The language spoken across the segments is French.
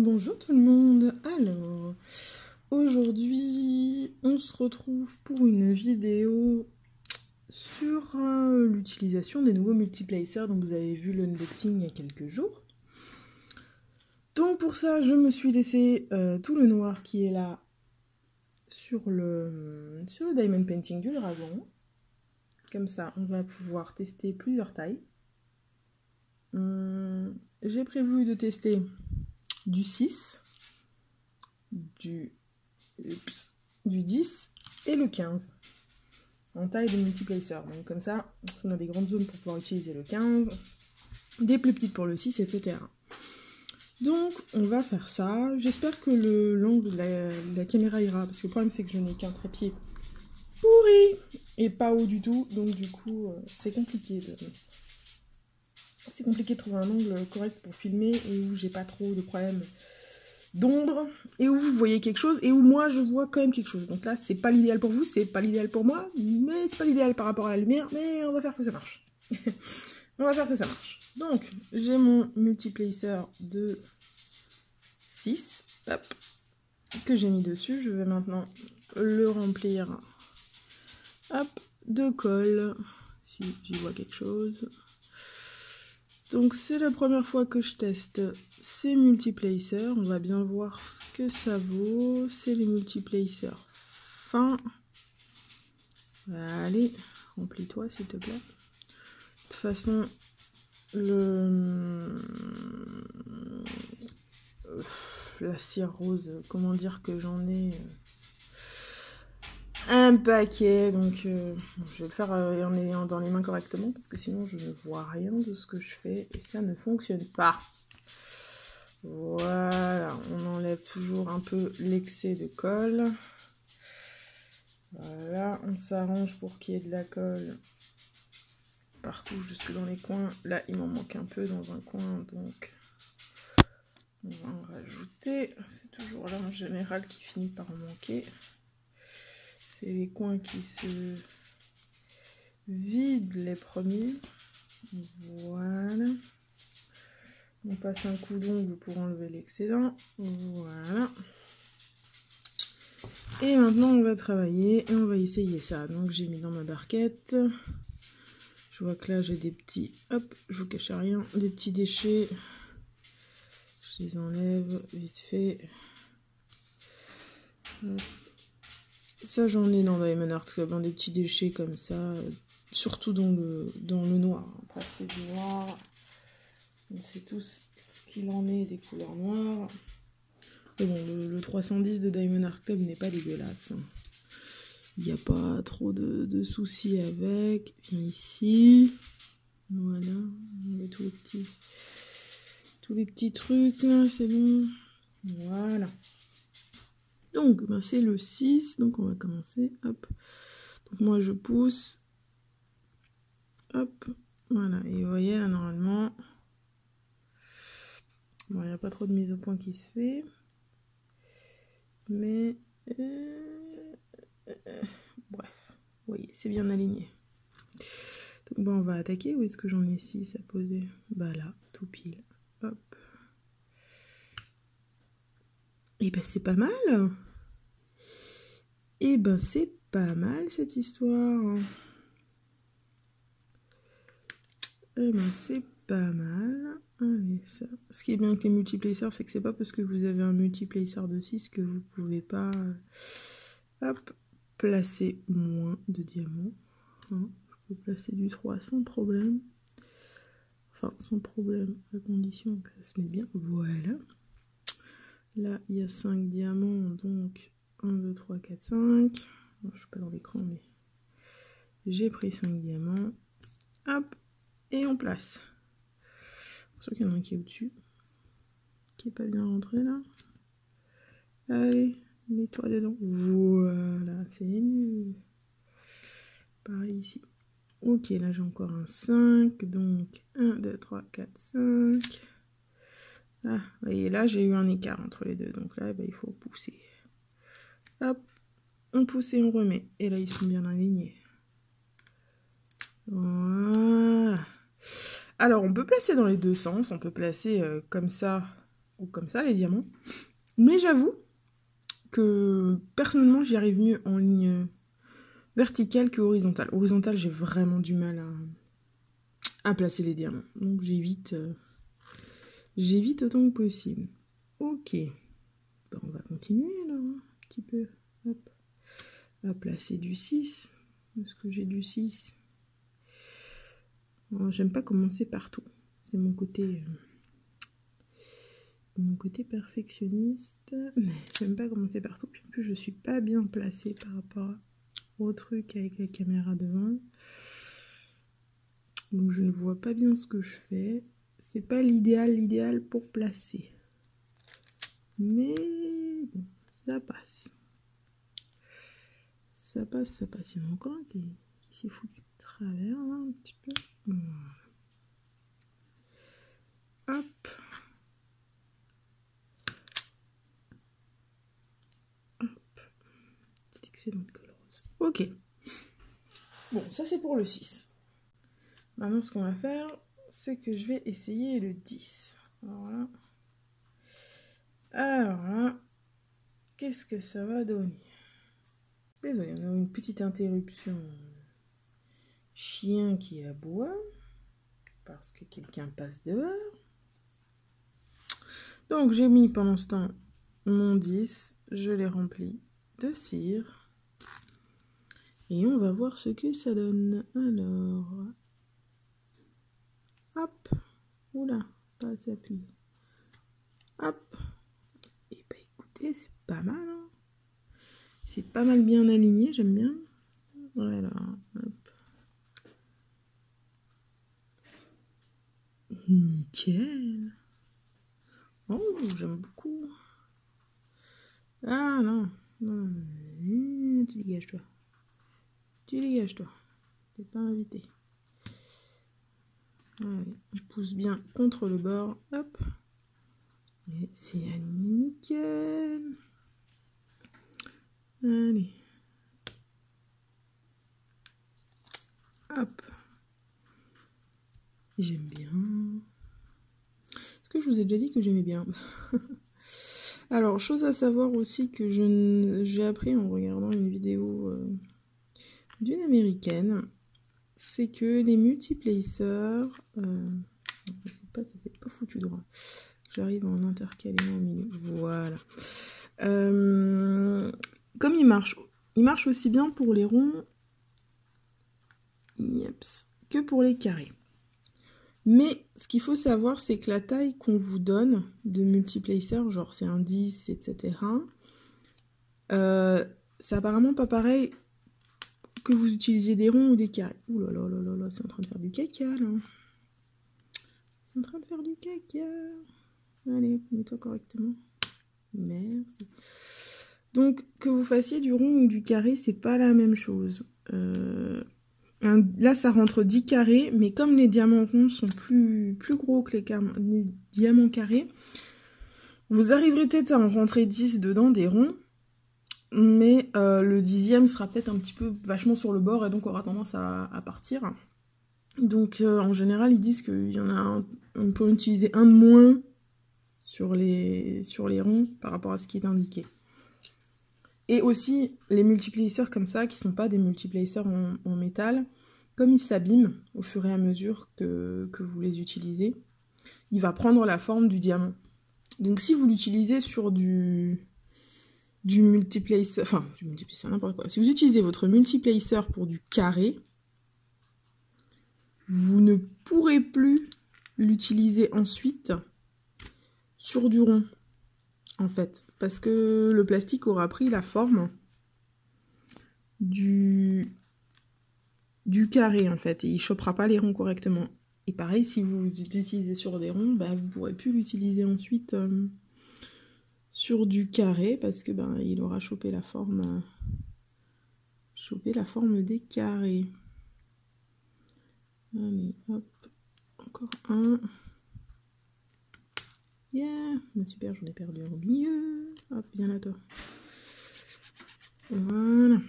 Bonjour tout le monde. Alors, aujourd'hui, on se retrouve pour une vidéo sur l'utilisation des nouveaux multiplacers dont vous avez vu l'unboxing il y a quelques jours. Donc pour ça, je me suis laissé tout le noir qui est là sur le diamond painting du dragon. Comme ça, on va pouvoir tester plusieurs tailles. J'ai prévu de tester du 6, du 10 et le 15 en taille de multiplacer. Donc comme ça, on a des grandes zones pour pouvoir utiliser le 15, des plus petites pour le 6, etc. Donc on va faire ça. J'espère que l'angle de la caméra ira, parce que le problème c'est que je n'ai qu'un trépied pourri et pas haut du tout, donc du coup c'est compliqué de trouver un angle correct pour filmer et où j'ai pas trop de problèmes d'ombre et où vous voyez quelque chose et où moi je vois quand même quelque chose. Donc là c'est pas l'idéal pour vous, c'est pas l'idéal pour moi, mais c'est pas l'idéal par rapport à la lumière, mais on va faire que ça marche. On va faire que ça marche. Donc j'ai mon multiplacer de 6, hop, que j'ai mis dessus. Je vais maintenant le remplir, hop, de colle, si j'y vois quelque chose. Donc c'est la première fois que je teste ces multiplacers. On va bien voir ce que ça vaut. C'est les multiplacers fins. Allez, remplis-toi s'il te plaît. De toute façon, la cire rose, comment dire que j'en ai un paquet. Donc je vais le faire en ayant dans les mains correctement, parce que sinon je ne vois rien de ce que je fais et ça ne fonctionne pas. Voilà, on enlève toujours un peu l'excès de colle. Voilà, on s'arrange pour qu'il y ait de la colle partout, jusque dans les coins. Là, il m'en manque un peu dans un coin, donc on va en rajouter. C'est toujours là en général qui finit par en manquer. C'est les coins qui se vident les premiers. Voilà. On passe un coup d'ongle pour enlever l'excédent. Voilà. Et maintenant on va travailler et on va essayer ça. Donc j'ai mis dans ma barquette. Je vois que là j'ai des petits, hop, je vous cache rien, des petits déchets. Je les enlève vite fait. Hop. Ça j'en ai dans Diamond Art Club, hein, des petits déchets comme ça, surtout dans le noir. Après c'est du noir. On sait tous ce qu'il en est des couleurs noires. Mais bon, le 310 de Diamond Art Club n'est pas dégueulasse. Il n'y a pas trop de soucis avec. Viens ici. Voilà. On met tous les petits trucs là, c'est bon. Voilà. Donc, ben, c'est le 6. Donc, on va commencer. Hop. Donc, moi, je pousse. Hop. Voilà. Et vous voyez, là, normalement, bon, il n'y a pas trop de mise au point qui se fait. Mais bref, vous voyez, c'est bien aligné. Donc bon, on va attaquer. Où est-ce que j'en ai 6 à poser? Bah là, tout pile. Hop. Et ben c'est pas mal. Et ben c'est pas mal cette histoire. Et ben c'est pas mal. Allez, ça. Ce qui est bien avec les multiplacers, c'est que c'est pas parce que vous avez un multiplacer de 6 que vous pouvez pas hop, placer moins de diamants. Hein, je peux placer du 3 sans problème. Enfin, sans problème, à condition que ça se met bien. Voilà. Là, il y a 5 diamants, donc 1, 2, 3, 4, 5. Je suis pas dans l'écran, mais j'ai pris 5 diamants. Hop, et on place. Je sûr qu'il y en a un qui est au-dessus, qui est pas bien rentré là. Allez, mets-toi dedans. Voilà, c'est mieux. Pareil ici. Ok, là j'ai encore un 5, donc 1, 2, 3, 4, 5. Ah, vous voyez, là j'ai eu un écart entre les deux, donc là bah, il faut pousser. Hop, on pousse et on remet. Et là ils sont bien alignés. Voilà. Alors on peut placer dans les deux sens, on peut placer comme ça ou comme ça les diamants. Mais j'avoue que personnellement j'y arrive mieux en ligne verticale que horizontale. Horizontale, j'ai vraiment du mal à placer les diamants. Donc j'évite autant que possible. Ok. Ben, on va continuer là, un petit peu. Hop. À placer du 6. Est-ce que j'ai du 6? J'aime pas commencer partout. C'est mon côté perfectionniste. J'aime pas commencer partout. Puis en plus, je suis pas bien placée par rapport au truc avec la caméra devant. Donc je ne vois pas bien ce que je fais. C'est pas l'idéal pour placer. Mais bon, ça passe. Ça passe. Il y en a encore un qui s'est foutu de travers là, un petit peu. Voilà. Hop. Hop. Excellente colorose. Ok. Bon, ça c'est pour le 6. Maintenant, ce qu'on va faire, c'est que je vais essayer le 10. Alors là, qu'est-ce que ça va donner? Désolé, on a une petite interruption. Chien qui aboie parce que quelqu'un passe dehors. Donc j'ai mis pendant ce temps mon 10, je l'ai rempli de cire. Et on va voir ce que ça donne. Alors, hop, oula, pas assez appuyé. Hop, et bah écoutez, c'est pas mal. Hein. C'est pas mal bien aligné, j'aime bien. Voilà, hop. Nickel. Oh, j'aime beaucoup. Ah non, non, tu dégages-toi. Tu dégages-toi. T'es pas invité. Allez, je pousse bien contre le bord. Hop. Et c'est nickel. Allez. Hop. J'aime bien. Est-ce que je vous ai déjà dit que j'aimais bien? Alors, chose à savoir aussi que j'ai appris en regardant une vidéo d'une américaine, c'est que les multiplacers... c'est pas foutu droit. J'arrive en intercalant au milieu. Voilà. Comme il marche aussi bien pour les ronds que pour les carrés. Mais ce qu'il faut savoir, c'est que la taille qu'on vous donne de multiplacer, genre c'est un 10, etc., c'est apparemment pas pareil que vous utilisiez des ronds ou des carrés. Ouh là là là là, c'est en train de faire du caca, là. C'est en train de faire du caca. Allez, mets-toi correctement. Merci. Donc, que vous fassiez du rond ou du carré, c'est pas la même chose. Là, ça rentre 10 carrés, mais comme les diamants ronds sont plus gros que les diamants carrés, vous arriverez peut-être à en rentrer 10 dedans, des ronds, mais le 10e sera peut-être un petit peu vachement sur le bord et donc aura tendance à partir. Donc, en général, ils disent qu'il y en a on peut utiliser un de moins sur les ronds par rapport à ce qui est indiqué. Et aussi, les multiplacers comme ça, qui ne sont pas des multiplacers en métal, comme ils s'abîment au fur et à mesure que vous les utilisez, il va prendre la forme du diamant. Donc si vous l'utilisez sur du multiplacer, enfin, du multiplacer, n'importe quoi. Si vous utilisez votre multiplacer pour du carré, vous ne pourrez plus l'utiliser ensuite sur du rond. En fait, parce que le plastique aura pris la forme du carré, en fait, et il ne chopera pas les ronds correctement. Et pareil, si vous l'utilisez sur des ronds, bah, vous ne pourrez plus l'utiliser ensuite sur du carré, parce que il aura chopé la forme des carrés. Allez, hop, encore un. Yeah, super, j'en ai perdu un au milieu. Hop, viens là, toi. Voilà.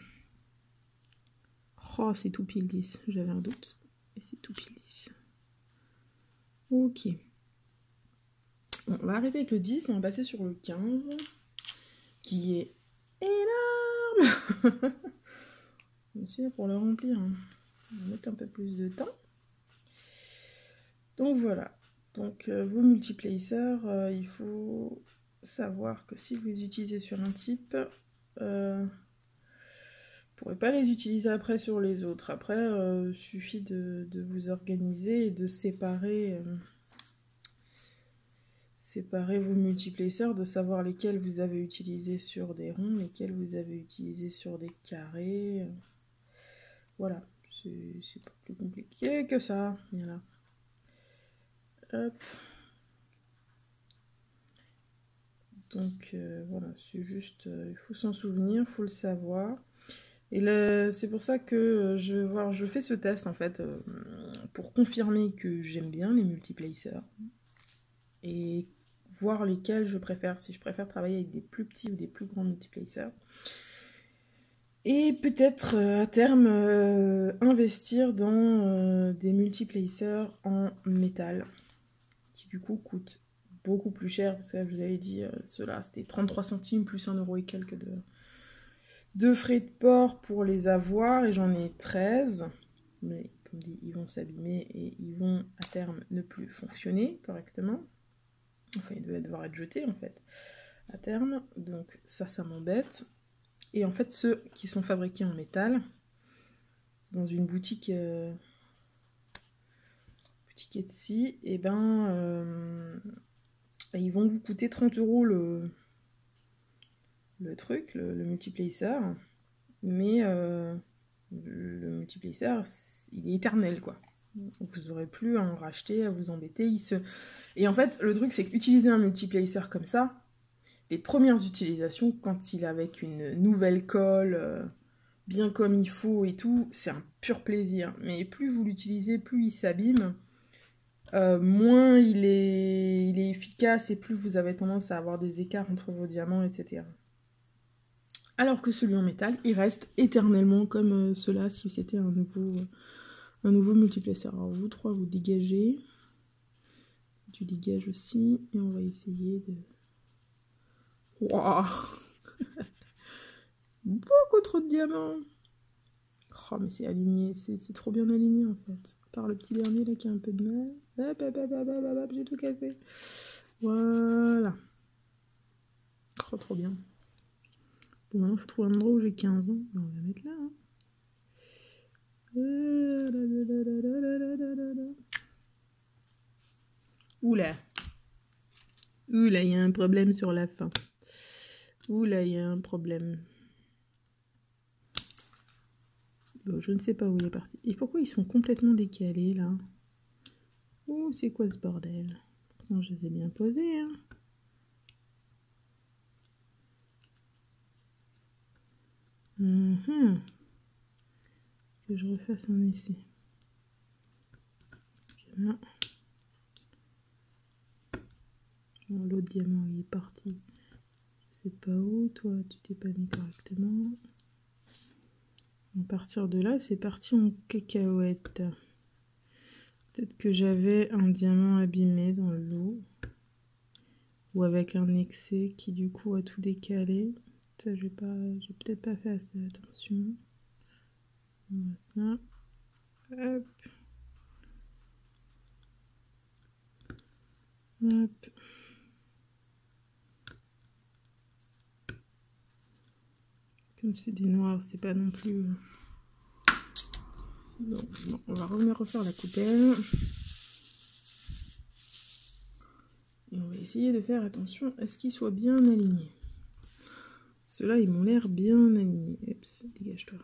Oh, c'est tout pile 10. J'avais un doute. Et c'est tout pile 10. Ok. Bon, on va arrêter avec le 10, on va passer sur le 15, qui est énorme. Bien sûr, pour le remplir, hein, on va mettre un peu plus de temps. Donc voilà. Donc vos multiplacers, il faut savoir que si vous les utilisez sur un type, vous ne pourrez pas les utiliser après sur les autres. Après, il suffit de vous organiser et de séparer vos multiplacers, de savoir lesquels vous avez utilisés sur des ronds, lesquels vous avez utilisés sur des carrés. Voilà, c'est pas plus compliqué que ça. Voilà. Hop. Donc voilà, c'est juste, il faut s'en souvenir, il faut le savoir. Et c'est pour ça que je fais ce test en fait, pour confirmer que j'aime bien les multiplacers. Et voir lesquels je préfère, si je préfère travailler avec des plus petits ou des plus grands multiplacers. Et peut-être à terme investir dans des multiplacers en métal, qui du coup coûtent beaucoup plus cher, parce que là, je vous avais dit, ceux-là c'était 33 centimes plus 1 euro et quelques de frais de port pour les avoir, et j'en ai 13. Mais comme dit, ils vont s'abîmer et ils vont à terme ne plus fonctionner correctement. Enfin, ils devaient être jetés en fait, à terme. Donc ça m'embête. Et en fait, ceux qui sont fabriqués en métal, dans une boutique Etsy, et ils vont vous coûter 30 € le truc, le multiplacer. Mais le multiplacer, il est éternel, quoi. Vous n'aurez plus à en racheter, à vous embêter. Et en fait, le truc, c'est qu'utiliser un multiplacer comme ça, les premières utilisations, quand il est avec une nouvelle colle, bien comme il faut et tout, c'est un pur plaisir. Mais plus vous l'utilisez, plus il s'abîme, moins il est efficace et plus vous avez tendance à avoir des écarts entre vos diamants, etc. Alors que celui en métal, il reste éternellement comme cela si c'était un nouveau multiplacer. Alors vous trois, vous dégagez. Tu dégages aussi. Et on va essayer de... Waouh. Beaucoup trop de diamants. Oh mais c'est aligné, c'est trop bien aligné en fait. Par le petit dernier là qui a un peu de mal. Hop, hop, hop, hop, hop, hop, j'ai tout cassé. Voilà. Trop bien. Bon, maintenant il faut trouver un endroit où j'ai 15 ans. On va mettre là. Hein. Oula. Oula, il y a un problème sur la fin. Oula, il y a un problème. Bon, je ne sais pas où il est parti. Et pourquoi ils sont complètement décalés là? Oh, c'est quoi ce bordel? Pourtant, je les ai bien posés. Hein. Que je refasse un essai. Là. Bon, l'autre diamant il est parti. Je sais pas où, toi tu t'es pas mis correctement. À partir de là, c'est parti en cacahuète. Peut-être que j'avais un diamant abîmé dans le lot. Ou avec un excès qui du coup a tout décalé. Ça, j'ai peut-être pas fait assez attention. Voilà. Hop. Hop. Comme c'est du noir, c'est pas non plus... Donc, bon, on va revenir refaire la coupelle. Et on va essayer de faire attention à ce qu'ils soient bien alignés. Ceux-là, ils m'ont l'air bien alignés. Oups, dégage-toi.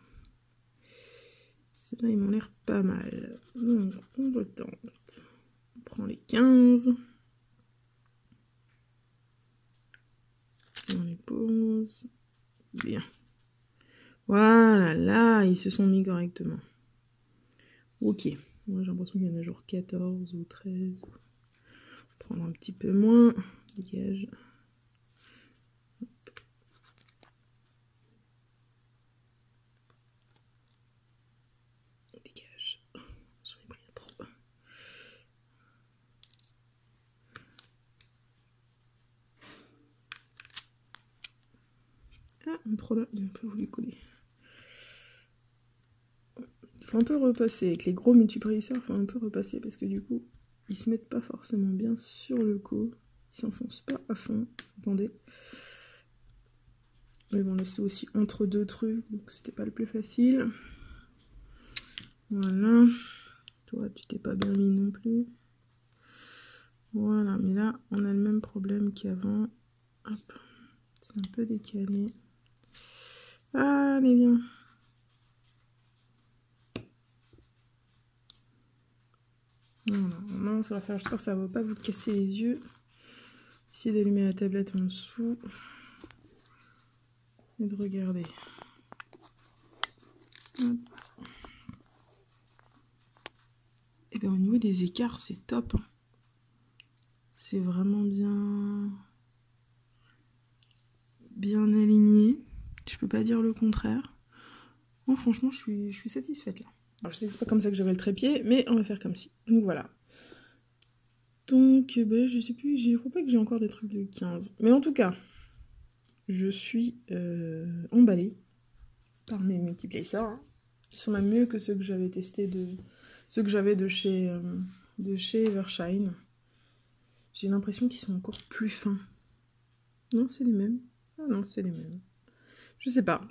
Ceux-là, ils m'ont l'air pas mal. Donc, on retente. On prend les 15. On les pose. Bien. Voilà, là, ils se sont mis correctement. Ok. Moi, j'ai l'impression qu'il y en a genre 14 ou 13. Prendre un petit peu moins. Dégage. Dégage. J'en ai pris trop. Il a un peu voulu coller. Faut un peu repasser. Avec les gros multiplacers, faut un peu repasser parce que du coup, ils se mettent pas forcément bien sur le coup. Ils s'enfoncent pas à fond. Attendez. Mais bon, là c'est aussi entre deux trucs, donc c'était pas le plus facile. Voilà. Toi, tu t'es pas bien mis non plus. Voilà, mais là, on a le même problème qu'avant. Hop. C'est un peu décalé. Ah, mais bien. Voilà, maintenant on va faire, j'espère que ça ne va pas vous casser les yeux. Essayez d'allumer la tablette en dessous. Et de regarder. Hop. Et bien au niveau des écarts, c'est top. C'est vraiment bien aligné. Je peux pas dire le contraire. Bon, franchement, je suis satisfaite là. Alors, je sais que c'est pas comme ça que j'avais le trépied, mais on va faire comme si. Donc voilà. Donc, ben, je sais plus, je crois pas que j'ai encore des trucs de 15. Mais en tout cas, je suis emballée par mes multiplacers. Hein. Ils sont même mieux que ceux que j'avais testés ceux que j'avais de chez Evershine. J'ai l'impression qu'ils sont encore plus fins. Non, c'est les mêmes. Ah non, c'est les mêmes. Je sais pas.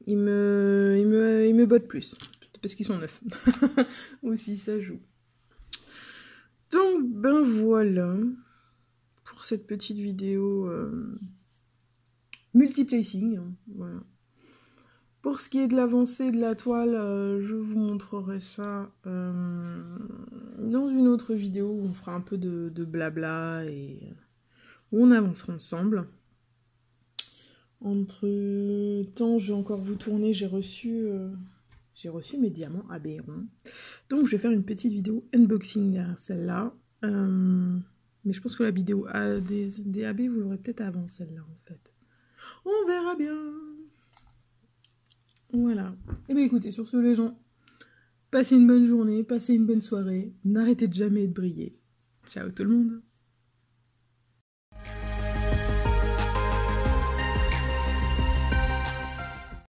Ils me bottent plus. Peut-être parce qu'ils sont neufs. Aussi, ça joue. Donc, ben voilà. Pour cette petite vidéo multiplacing. Voilà. Pour ce qui est de l'avancée de la toile, je vous montrerai ça dans une autre vidéo où on fera un peu de blabla et où on avancera ensemble. Entre temps, je vais encore vous tourner, j'ai reçu mes diamants aberrants. Donc je vais faire une petite vidéo unboxing derrière celle-là. Mais je pense que la vidéo des AB, vous l'aurez peut-être avant celle-là en fait. On verra bien. Voilà. Et bien écoutez, sur ce les gens, passez une bonne journée, passez une bonne soirée. N'arrêtez de jamais de briller. Ciao tout le monde.